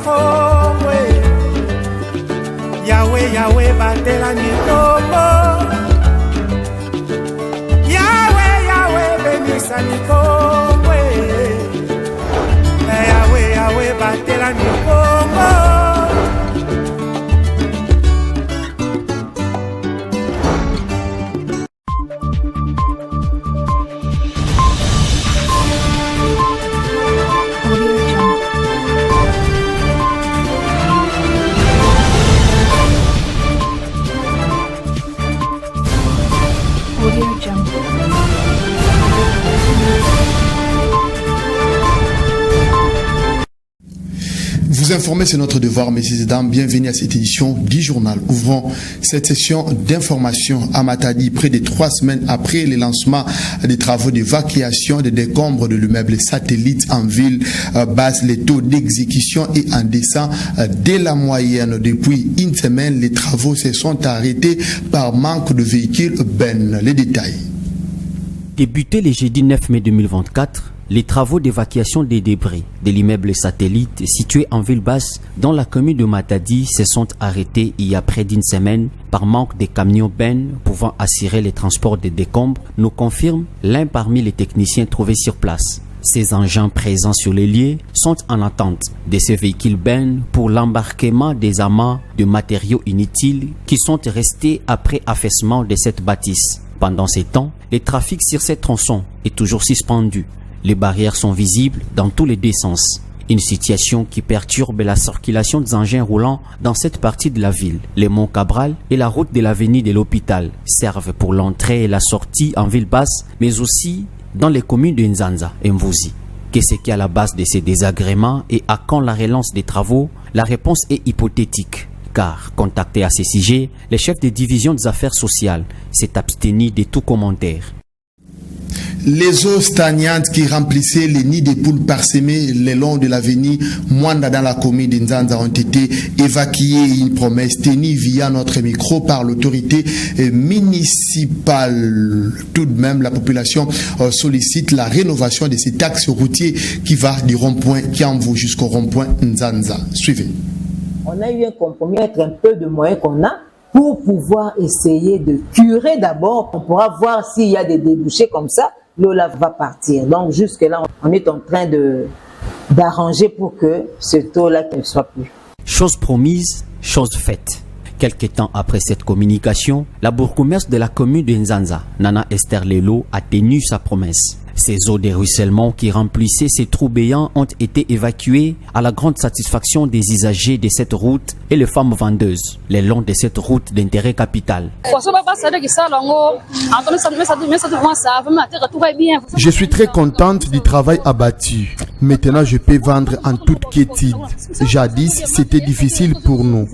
komwe Yahweh Yahweh batela nikombo Yahweh Yahweh benisa nikomwe Yahweh Yahweh batela nikombo Vous informer, c'est notre devoir, messieurs et dames. Bienvenue à cette édition du journal. Ouvrons cette session d'information à Matadi, près de 3 semaines après le lancement des travaux d'évacuation des décombres de l'immeuble satellite en ville basse. Les taux d'exécution est en descend dès la moyenne. Depuis une semaine, les travaux se sont arrêtés par manque de véhicules Ben. Les détails. Débuté le jeudi 9 mai 2024, les travaux d'évacuation des débris de l'immeuble satellite situé en ville basse dans la commune de Matadi se sont arrêtés il y a près d'une semaine par manque de camions Ben pouvant assurer les transports des décombres, nous confirme l'un parmi les techniciens trouvés sur place. Ces engins présents sur les lieux sont en attente de ces véhicules Ben pour l'embarquement des amas de matériaux inutiles qui sont restés après affaissement de cette bâtisse. Pendant ces temps, le trafic sur ces tronçons est toujours suspendu. Les barrières sont visibles dans tous les deux sens. Une situation qui perturbe la circulation des engins roulants dans cette partie de la ville. Les Monts Cabral et la route de l'avenue de l'hôpital servent pour l'entrée et la sortie en ville basse, mais aussi dans les communes de Nzanza et Mvuzi. Qu'est-ce qui est à la base de ces désagréments et à quand la relance des travaux? La réponse est hypothétique. Car, contacté à ce sujet, le chef de division des affaires sociales s'est abstenu de tout commentaire. Les eaux stagnantes qui remplissaient les nids de poules parsemés le long de l'avenue Mwanda dans la commune de Nzanza ont été évacuées. Une promesse tenue via notre micro par l'autorité municipale. Tout de même, la population sollicite la rénovation de cet axe routier qui va du rond-point Kiamvu jusqu'au rond-point Nzanza. Suivez. On a eu un compromis avec un peu de moyens qu'on a pour pouvoir essayer de curer d'abord. On pourra voir s'il y a des débouchés comme ça. L'eau là va partir. Donc jusque là, on est en train d'arranger pour que ce taux-là ne soit plus. Chose promise, chose faite. Quelque temps après cette communication, la bourgmestre de la commune de Nzanza, Nana Esther Lelo, a tenu sa promesse. Ces eaux de ruissellement qui remplissaient ces trous béants ont été évacuées à la grande satisfaction des usagers de cette route et les femmes vendeuses le long de cette route d'intérêt capital. Je suis très contente du travail abattu. Maintenant, je peux vendre en toute quiétude. Jadis, c'était difficile pour nous.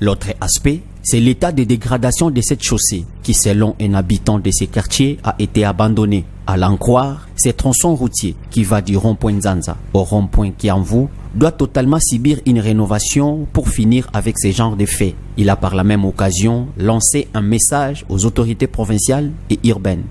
L'autre aspect, c'est l'état de dégradation de cette chaussée qui, selon un habitant de ces quartiers, a été abandonné. À l'en croire, ce tronçon routier qui va du rond-point Nzanza au rond-point Kiamvu doit totalement subir une rénovation pour finir avec ce genre de faits. Il a par la même occasion lancé un message aux autorités provinciales et urbaines.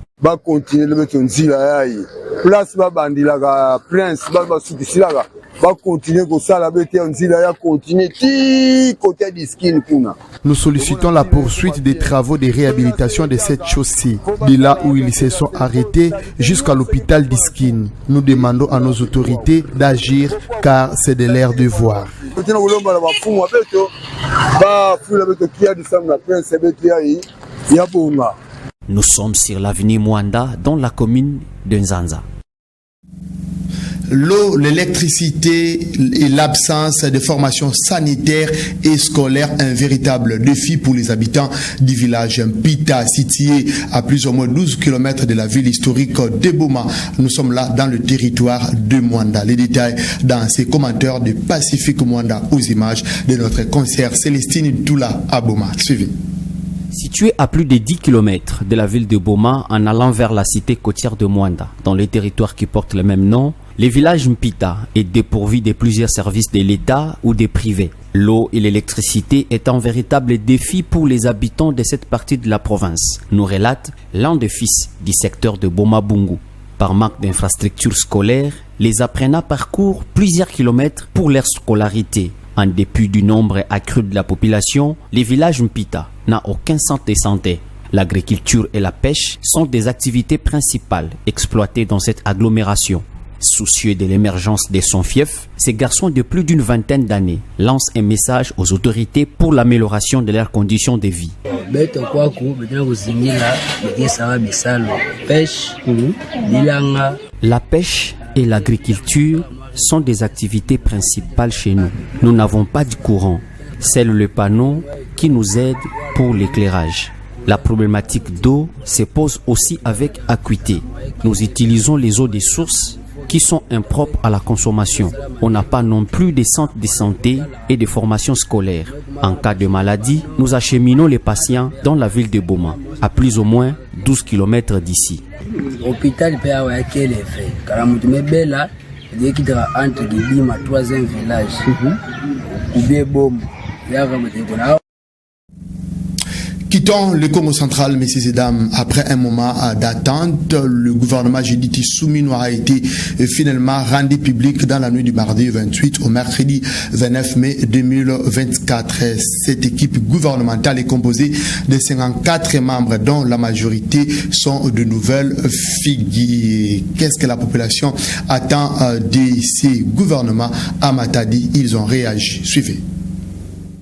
Nous sollicitons la poursuite des travaux de réhabilitation de cette chaussée, de là où ils se sont arrêtés jusqu'à l'hôpital d'Iskine. Nous demandons à nos autorités d'agir car c'est de leur devoir. Nous sommes sur l'avenue Mwanda dans la commune de Nzanza. L'eau, l'électricité et l'absence de formation sanitaire et scolaire, un véritable défi pour les habitants du village Mpita, situé à plus ou moins 12 km de la ville historique de Boma. Nous sommes là dans le territoire de Mwanda. Les détails dans ces commentaires de Pacifique Mwanda aux images de notre concert Célestine Doula à Boma. Suivez. Situé à plus de 10 km de la ville de Boma en allant vers la cité côtière de Mwanda, dans le territoire qui porte le même nom, le village Mpita est dépourvu de plusieurs services de l'État ou des privés. L'eau et l'électricité est un véritable défi pour les habitants de cette partie de la province, nous relate l'un des fils du secteur de Boma Bungu. Par manque d'infrastructures scolaires, Les apprenants parcourent plusieurs kilomètres pour leur scolarité. En dépit du nombre accru de la population, le village Mpita n'a aucun centre de santé. L'agriculture et la pêche sont des activités principales exploitées dans cette agglomération. Soucieux de l'émergence de son fief, ces garçons de plus d'une vingtaine d'années lancent un message aux autorités pour l'amélioration de leurs conditions de vie. La pêche et l'agriculture sont des activités principales chez nous. Nous n'avons pas de courant. C'est le panneau qui nous aide pour l'éclairage. La problématique d'eau se pose aussi avec acuité. Nous utilisons les eaux des sources qui sont impropres à la consommation. On n'a pas non plus de centres de santé et de formation scolaire. En cas de maladie, nous acheminons les patients dans la ville de Boma, à plus ou moins 12 km d'ici. L'hôpital peut avoir quel effet? Car Bella, dès qu'il sera entre Guilima, 3e village, ou bien Boma, il y a vraiment des bonheurs. Quittons le Congo central, messieurs et dames. Après un moment d'attente, le gouvernement Judith Soumino a été finalement rendu public dans la nuit du mardi 28 au mercredi 29 mai 2024. Cette équipe gouvernementale est composée de 54 membres dont la majorité sont de nouvelles figures. Qu'est-ce que la population attend de ces gouvernements? À Matadi, ils ont réagi. Suivez.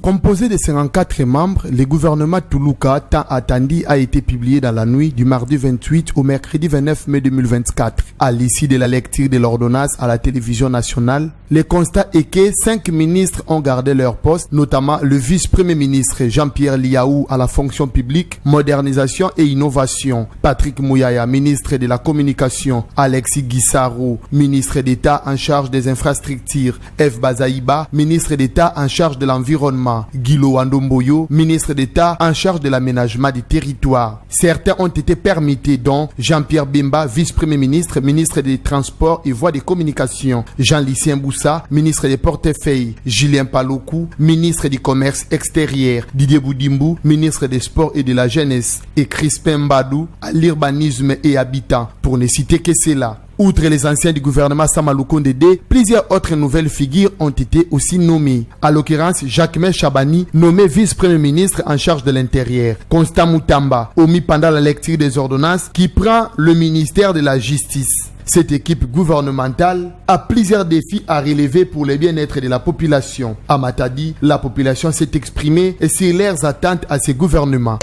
Composé de 54 membres, le gouvernement Toulouka, tant attendu, a été publié dans la nuit du mardi 28 au mercredi 29 mai 2024. À l'issue de la lecture de l'ordonnance à la télévision nationale, le constat est que 5 ministres ont gardé leur poste, notamment le vice-premier ministre Jean-Pierre Liaou à la fonction publique, modernisation et innovation, Patrick Mouyaya, ministre de la communication, Alexis Guissaro, ministre d'État en charge des infrastructures, F. Bazaïba, ministre d'État en charge de l'environnement, Guilo Wandomboyo, ministre d'État en charge de l'aménagement du territoire. Certains ont été permis, dont Jean-Pierre Bemba, vice-premier ministre, ministre des Transports et Voies de Communication, Jean-Lucien Boussa, ministre des Portefeuilles, Julien Palokou, ministre du Commerce extérieur, Didier Boudimbu, ministre des Sports et de la Jeunesse, et Crispin Mbadou, à l'urbanisme et habitat, pour ne citer que cela. Outre les anciens du gouvernement Samaloukonde D, plusieurs autres nouvelles figures ont été aussi nommées. À l'occurrence, Jacquemain Chabani, nommé vice-premier ministre en charge de l'Intérieur. Constant Moutamba, omis pendant la lecture des ordonnances, qui prend le ministère de la Justice. Cette équipe gouvernementale a plusieurs défis à relever pour le bien-être de la population. À Matadi, la population s'est exprimée sur leurs attentes à ce gouvernement.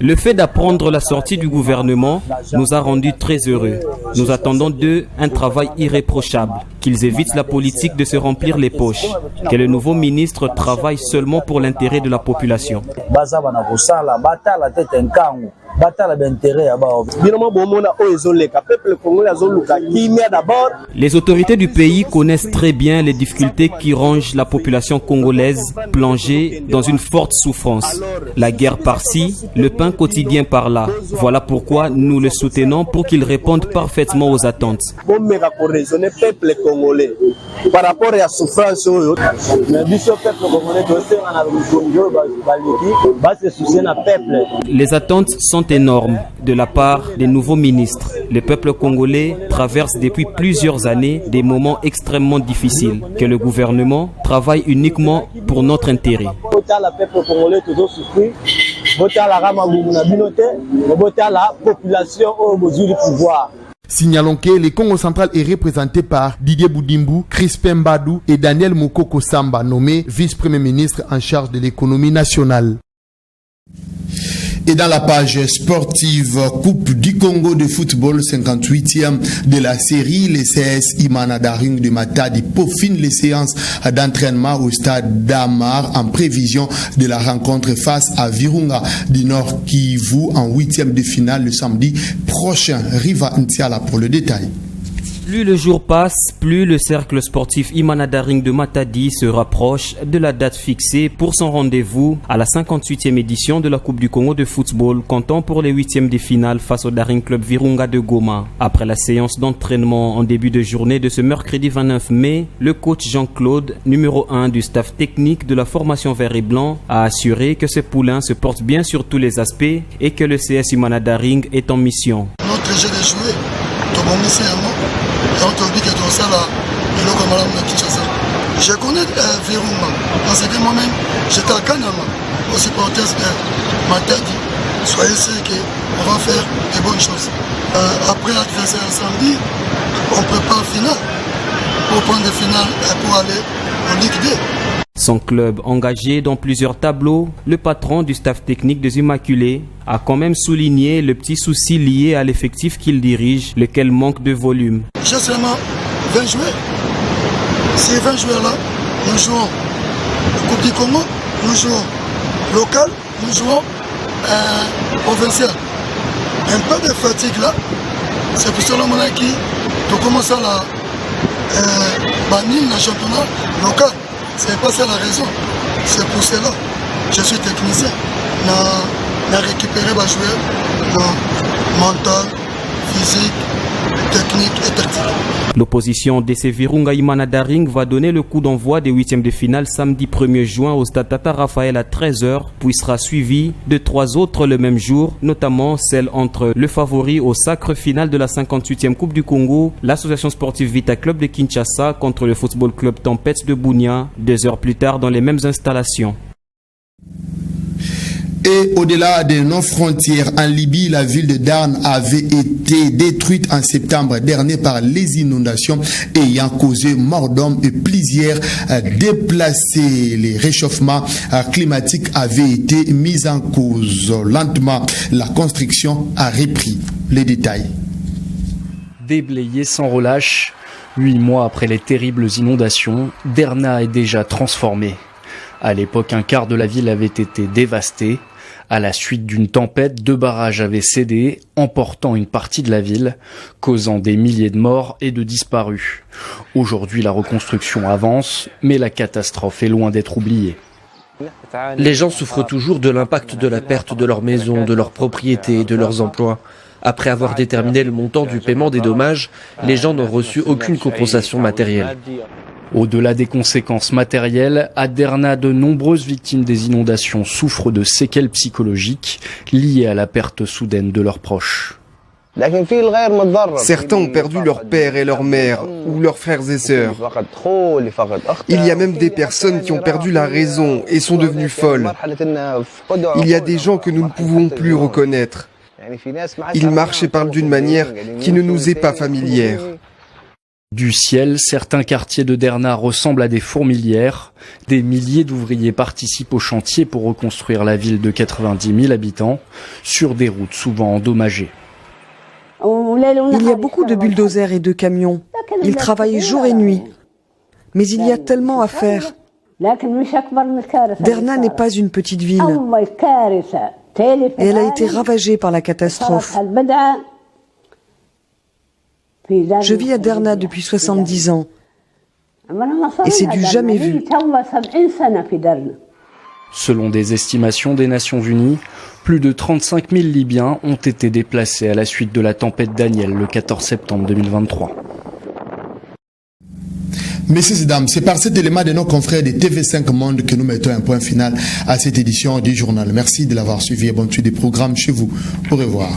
Le fait d'apprendre la sortie du gouvernement nous a rendus très heureux. Nous attendons d'eux un travail irréprochable, qu'ils évitent la politique de se remplir les poches, que le nouveau ministre travaille seulement pour l'intérêt de la population. Les autorités du pays connaissent très bien les difficultés qui rongent la population congolaise plongée dans une forte souffrance. La guerre par-ci, le pain quotidien par-là. Voilà pourquoi nous le soutenons pour qu'il réponde parfaitement aux attentes. Par rapport à la souffrance, les attentes sont énormes de la part des nouveaux ministres. Le peuple congolais traverse depuis plusieurs années des moments extrêmement difficiles. Que le gouvernement travaille uniquement pour notre intérêt. Signalons que le Congo central est représenté par Didier Boudimbu, Crispin Mbadou et Daniel Moukoko Samba, nommé vice-premier ministre en charge de l'économie nationale. Et dans la page sportive, Coupe du Congo de football, 58e de la série, les CS Imana Daring de Matadi peaufinent les séances d'entraînement au stade d'Amar en prévision de la rencontre face à Virunga du Nord Kivu en 8e de finale le samedi prochain. Riva Ntiala pour le détail. Plus le jour passe, plus le cercle sportif Imana Daring de Matadi se rapproche de la date fixée pour son rendez-vous à la 58e édition de la Coupe du Congo de football, comptant pour les 8e de finale face au Daring Club Virunga de Goma. Après la séance d'entraînement en début de journée de ce mercredi 29 mai, le coach Jean-Claude, numéro 1 du staff technique de la formation vert et blanc, a assuré que ce poulain se porte bien sur tous les aspects et que le CS Imana Daring est en mission. Notre jeu de jouer, je connais Virunga parce que moi-même j'étais à Kanama au supporters de Matadi. Soyez sûrs qu'on va faire des bonnes choses. Après l'adversaire samedi, on prépare le final pour prendre le final et pour aller en Ligue 2. Son club engagé dans plusieurs tableaux, le patron du staff technique des Immaculés a quand même souligné le petit souci lié à l'effectif qu'il dirige, lequel manque de volume. J'ai seulement 20 joueurs. Ces 20 joueurs-là, nous jouons Coupe du Congo, nous jouons local, nous jouons provincial. Un peu de fatigue là, c'est pour cela qu'on commence à bannir le championnat local. C'est pas ça la raison. C'est pour cela. Je suis technicien. On a récupéré ma joueur mental, physique, technique et tactique. L'opposition DC Virunga Imana Daring va donner le coup d'envoi des 8e de finale samedi 1er juin au stade Tata Raphaël à 13h, puis sera suivi de 3 autres le même jour, notamment celle entre le favori au sacre final de la 58e Coupe du Congo, l'association sportive Vita Club de Kinshasa contre le football club Tempête de Bunia, 2 heures plus tard dans les mêmes installations. Et au-delà de nos frontières, en Libye, la ville de Darn avait été détruite en septembre dernier par les inondations ayant causé mort d'hommes et plusieurs déplacés. Les réchauffements climatiques avaient été mis en cause. Lentement, la construction a repris. Les détails. Déblayé sans relâche, 8 mois après les terribles inondations, Derna est déjà transformée. À l'époque, un quart de la ville avait été dévasté. À la suite d'une tempête, 2 barrages avaient cédé, emportant une partie de la ville, causant des milliers de morts et de disparus. Aujourd'hui, la reconstruction avance, mais la catastrophe est loin d'être oubliée. Les gens souffrent toujours de l'impact de la perte de leur maison, de leur propriété et de leurs emplois. Après avoir déterminé le montant du paiement des dommages, les gens n'ont reçu aucune compensation matérielle. Au-delà des conséquences matérielles, à Derna, de nombreuses victimes des inondations souffrent de séquelles psychologiques liées à la perte soudaine de leurs proches. Certains ont perdu leur père et leur mère, ou leurs frères et sœurs. Il y a même des personnes qui ont perdu la raison et sont devenues folles. Il y a des gens que nous ne pouvons plus reconnaître. Ils marchent et parlent d'une manière qui ne nous est pas familière. Du ciel, certains quartiers de Derna ressemblent à des fourmilières. Des milliers d'ouvriers participent au chantier pour reconstruire la ville de 90 000 habitants sur des routes souvent endommagées. Il y a beaucoup de bulldozers et de camions. Ils travaillent jour et nuit. Mais il y a tellement à faire. Derna n'est pas une petite ville. Et elle a été ravagée par la catastrophe. Je vis à Derna depuis 70 ans. Et c'est du jamais vu. Selon des estimations des Nations Unies, plus de 35 000 Libyens ont été déplacés à la suite de la tempête Daniel le 14 septembre 2023. Messieurs et dames, c'est par cet élément de nos confrères de TV5 Monde que nous mettons un point final à cette édition du journal. Merci de l'avoir suivi et bonne suite des programmes chez vous. Au revoir.